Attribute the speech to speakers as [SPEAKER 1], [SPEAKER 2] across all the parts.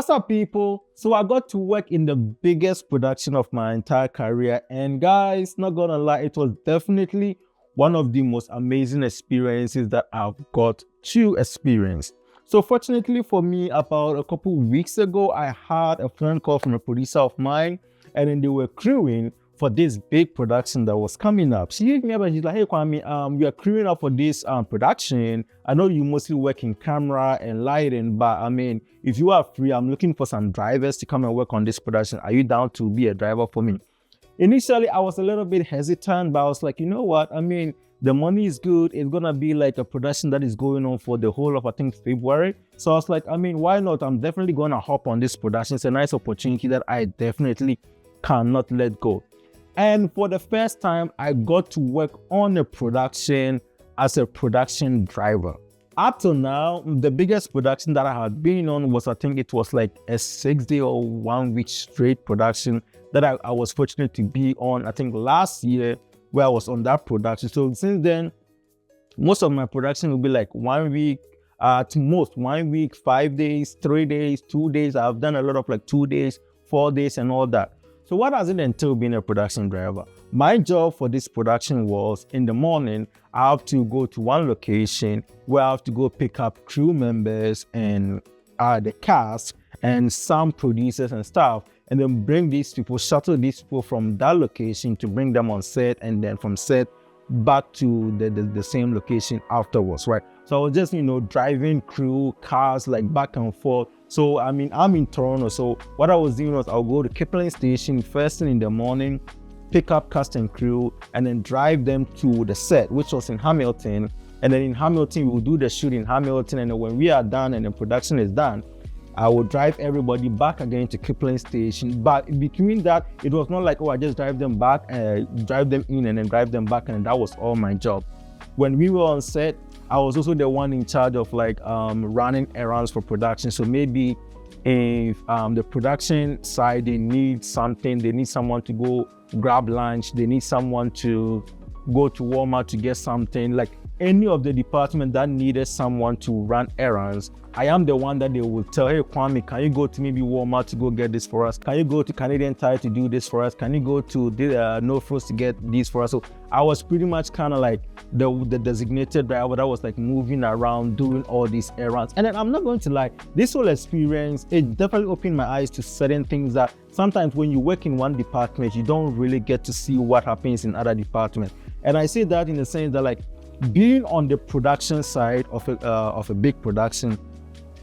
[SPEAKER 1] What's up, people? So I got to work in the biggest production of my entire career, and guys, not gonna lie, it was definitely one of the most amazing experiences that I've got to experience. So fortunately for me, about a couple weeks ago, I had a phone call from a producer of mine, and then they were crewing for this big production that was coming up. She hit me up and she's like, "Hey Kwame, we are crewing up for this production. I know you mostly work in camera and lighting, but I mean, if you are free, I'm looking for some drivers to come and work on this production. Are you down to be a driver for me?" Initially, I was a little bit hesitant, but I was like, you know what? I mean, the money is good. It's gonna be like a production that is going on for the whole of, I think, February. So I was like, I mean, why not? I'm definitely gonna hop on this production. It's a nice opportunity that I definitely cannot let go. And for the first time, I got to work on a production as a production driver. Up till now, the biggest production that I had been on was, I think it was like a 6-day or 1 week straight production that I was fortunate to be on, I think last year, where I was on that production. So since then, most of my production will be like 1 week, at most 1 week, 5 days, 3 days, 2 days. I've done a lot of like 2 days, 4 days and all that. So what does it entail being a production driver? My job for this production was, in the morning, I have to go to one location where I have to go pick up crew members and the cast and some producers and stuff, and then bring these people, shuttle these people from that location to bring them on set, and then from set back to the same location afterwards, right? So I was just, driving crew, cars, like back and forth. So, I mean, I'm in Toronto. So what I was doing was I'll go to Kipling Station first thing in the morning, pick up cast and crew, and then drive them to the set, which was in Hamilton. And then in Hamilton, we'll do the shoot in Hamilton. And then when we are done and the production is done, I will drive everybody back again to Kipling Station. But between that, it was not like, oh, I just drive them back, drive them in and then drive them back. And that was all my job. When we were on set, I was also the one in charge of like running errands for production. So maybe if the production side, they need something, they need someone to go grab lunch, they need someone to go to Walmart to get something, like any of the department that needed someone to run errands, I am the one that they will tell, "Hey Kwame, can you go to maybe Walmart to go get this for us? Can you go to Canadian Tire to do this for us? Can you go to No Frost to get this for us?" So I was pretty much kind of like the designated driver that was like moving around doing all these errands. And then I'm not going to lie, this whole experience, it definitely opened my eyes to certain things that sometimes when you work in one department, you don't really get to see what happens in other departments. And I say that in the sense that, like, being on the production side of a big production,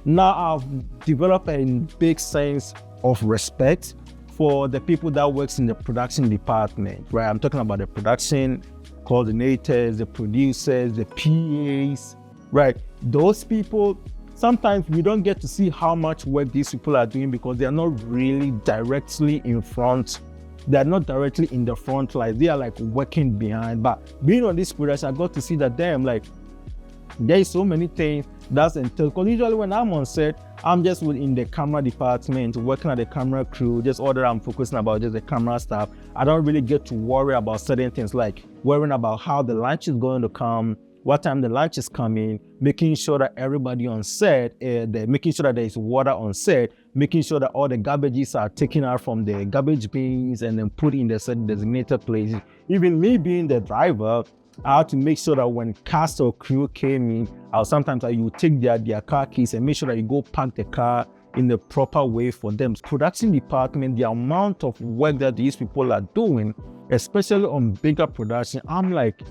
[SPEAKER 1] now I've developed a big sense of respect for the people that works in the production department, right? I'm talking about the production coordinators, the producers, the PAs, right? Those people, sometimes we don't get to see how much work these people are doing because they are not really directly in front. They're not directly in the front line. They are like working behind. But being on this production, I got to see that damn, like, there is so many things that's entailed. Because usually when I'm on set, I'm just in the camera department, working at the camera crew, just all that I'm focusing about, just the camera stuff. I don't really get to worry about certain things, like worrying about how the lunch is going to come, what time the lunch is coming, making sure that everybody on set, making sure that there is water on set, making sure that all the garbages are taken out from the garbage bins and then put in the set designated places. Even me being the driver, I had to make sure that when cast or crew came in, sometimes you would take their car keys and make sure that you go park the car in the proper way for them. Production department, the amount of work that these people are doing, especially on bigger production, I'm like,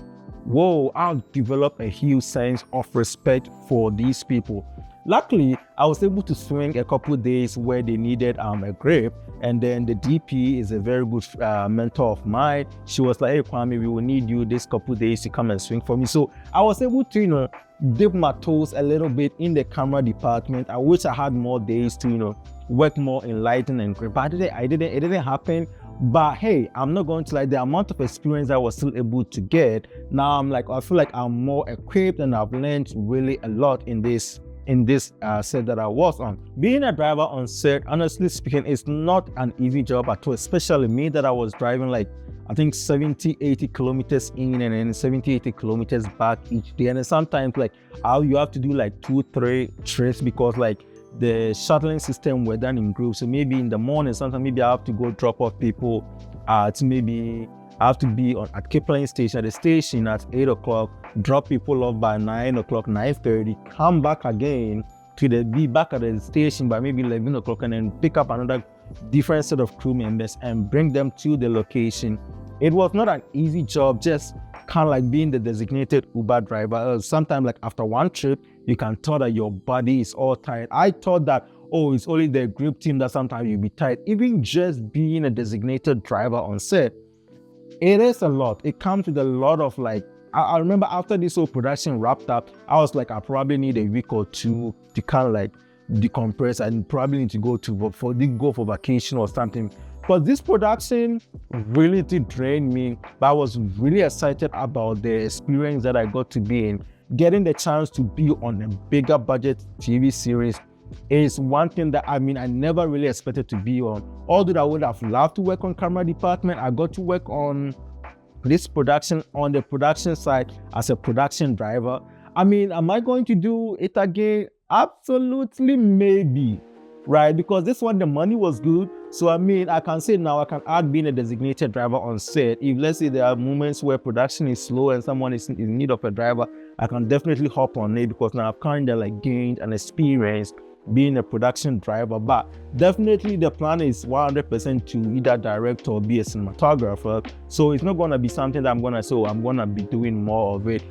[SPEAKER 1] whoa, I've developed a huge sense of respect for these people. Luckily, I was able to swing a couple of days where they needed a grip, and then the DP is a very good mentor of mine. She was like, "Hey Kwame, we will need you this couple of days to come and swing for me." So I was able to, dip my toes a little bit in the camera department. I wish I had more days to, work more in lighting and grip, but it didn't happen. But hey, I'm not going to lie, the amount of experience I was still able to get, now I feel like I'm more equipped and I've learned really a lot in this set that I was on. Being a driver on set, honestly speaking, is not an easy job at all, especially me that I was driving like, I think 70, 80 kilometers in and then 70, 80 kilometers back each day. And then sometimes like you have to do like 2, 3 trips because like the shuttling system were done in groups. So maybe in the morning, sometimes maybe I have to go drop off people at maybe I have to be at Kipling Station, at the station at 8 o'clock, drop people off by 9 o'clock, 9:30, come back again be back at the station by maybe 11 o'clock, and then pick up another different set of crew members and bring them to the location. It was not an easy job, just kind of like being the designated Uber driver. Sometimes like after one trip, you can tell that your body is all tired. I thought that, oh, it's only the group team that sometimes you'll be tired. Even just being a designated driver on set, it is a lot. It comes with a lot of like, I remember after this whole production wrapped up, I was like, I probably need a week or two to kind of like decompress and probably need to go for vacation or something. But this production really did drain me, but I was really excited about the experience that I got to be in. Getting the chance to be on a bigger budget TV series is one thing that I never really expected to be on. Although I would have loved to work on camera department, I got to work on this production on the production side as a production driver. Am I going to do it again? Absolutely, maybe, right? Because this one, the money was good. So I can say now I can add being a designated driver on set. If let's say there are moments where production is slow and someone is in need of a driver, I can definitely hop on it because now I've kind of like gained an experience being a production driver. But definitely the plan is 100% to either direct or be a cinematographer. So it's not going to be something that I'm going to be doing more of it.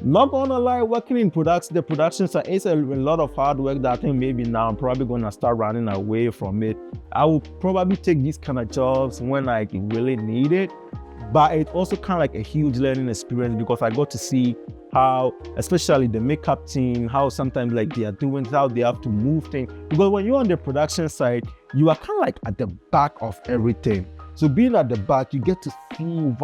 [SPEAKER 1] Not gonna lie, working in the production side, it's a lot of hard work that I think maybe now I'm probably gonna start running away from it. I will probably take these kind of jobs when I really need it, but it's also kind of like a huge learning experience because I got to see how, especially the makeup team, how sometimes like they are doing, how they have to move things. Because when you're on the production side, you are kind of like at the back of everything. So being at the back, you get to see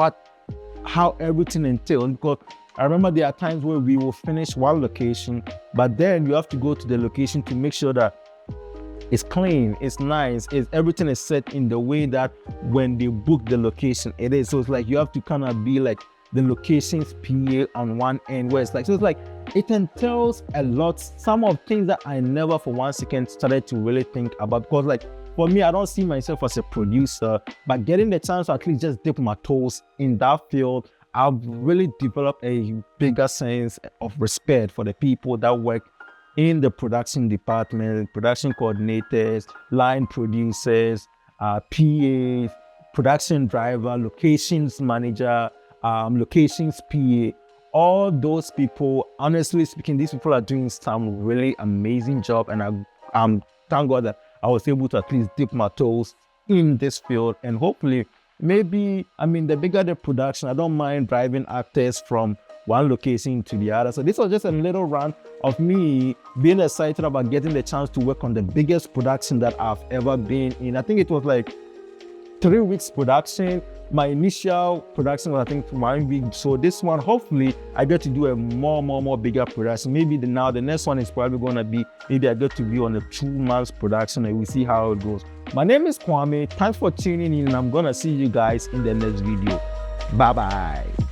[SPEAKER 1] how everything entails. Because I remember there are times where we will finish one location, but then you have to go to the location to make sure that it's clean, it's nice, everything is set in the way that when they book the location, it is. So it's like you have to kind of be like the location's PA on one end where it's like, so it's like it entails a lot. Some of things that I never for one second started to really think about, because like for me, I don't see myself as a producer, but getting the chance to at least just dip my toes in that field, I've really developed a bigger sense of respect for the people that work in the production department, production coordinators, line producers, PAs, production driver, locations manager, locations PA. All those people, honestly speaking, these people are doing some really amazing job, and I'm thank God that I was able to at least dip my toes in this field. And hopefully, maybe, the bigger the production, I don't mind driving actors from one location to the other. So this was just a little rant of me being excited about getting the chance to work on the biggest production that I've ever been in. I think it was like 3 weeks production. My initial production was I think 1 week. So this one, hopefully I get to do a more bigger production. Maybe the next one is probably going to be, maybe I get to be on a 2 months production and we'll see how it goes. My name is Kwame. Thanks for tuning in, and I'm going to see you guys in the next video. Bye-bye.